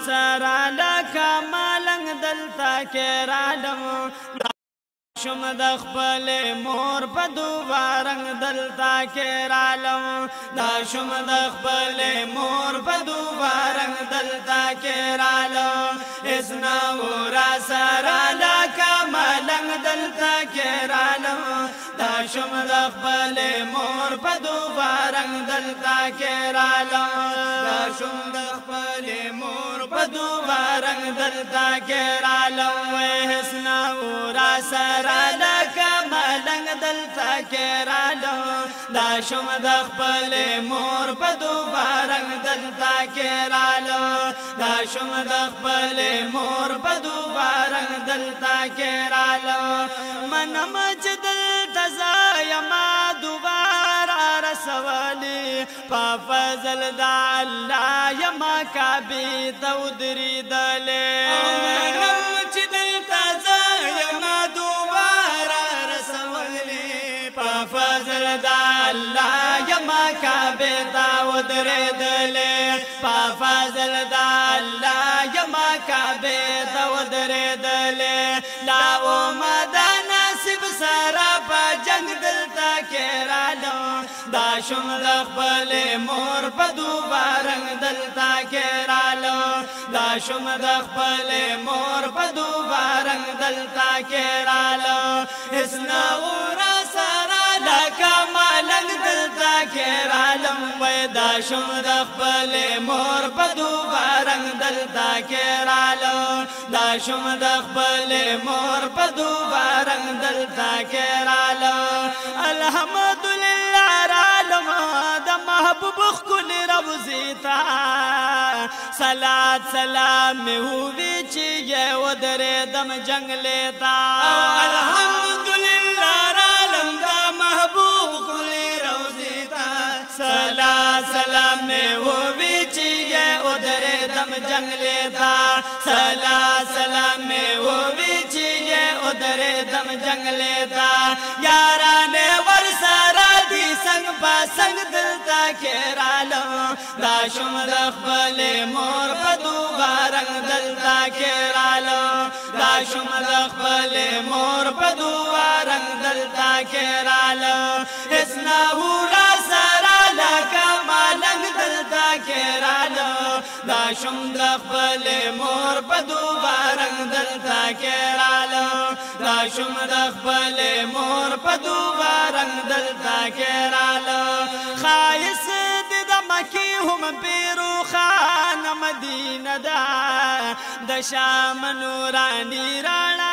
سره لکه ملنګ دلته کې رالم شم د خپل مور په دوبا رنگ دلته کې رالم دا شم د خپل مور په دوبا رنگ دلته کې رالم اسنا ورا سره لکه ملنګ دلته کې رالم دا شم د خپل مور په دوبا رنگ دلته کې رالم دا شم د خپل مور په دوبا رنگ دلته کې رالم اسنا ورا سره لکه ملنګ دلته کې رالم دا شم د خپل مور په دوبا رنگ دلته کې رالم دا شم د خپل مور په دوبا رنگ دلته کې رالم منم چې دلته زایما دوباره رسولي په فضل د الله یما کعبې ته ودرېدلې منم چې دلته زایما فضل دا الله یما کعبه تا ودرېدلې په فضل دا الله یما کعبه تا ودرېدلې لا امید نصیب سره په جنگ دلته کې رالم دا شم د خپل مور په دوبا رنگ دلته کې رالم دا شم د خپل مور په دوبا رنگ دلته کې رالم اسنا ورا لکه ملنګ دلته کې رالم وای دا شم د خپل مور په دوبا رنگ دلته کې رالم دا شم د خپل مور په دوبا رنگ دلته کې رالم الحمدلله رالم د محبوب خپل روزي ته صلات سلام مې ووي چې یې ودرېدم جنګلې ته الحمدلله محبوب کلی روزی تا صلاة سلام میں وہ بیچی ہے ادھرے دم جنگلے تا صلاة سلام میں وہ بیچی ہے ادھرے دم جنگلے تا یارانے ورسارا دی سنگ پا سنگ دلتا کے رالم دا شم دخبل مور پدوبا رنگ دلتا کے رالم دا شم دخبل مور پدوبا رنگ دلتا کے رالم اسنا ہورا سارا لکا مالنگ دلتا کے رالم دا شم دخبل مور پدوبا رنگ دلتا کے رالم دا شم دخبل مور پدوبا رنگ دلتا کے رالم خائص دا مکی هم بیرو خان مدینہ دا دا شام نورانی رانا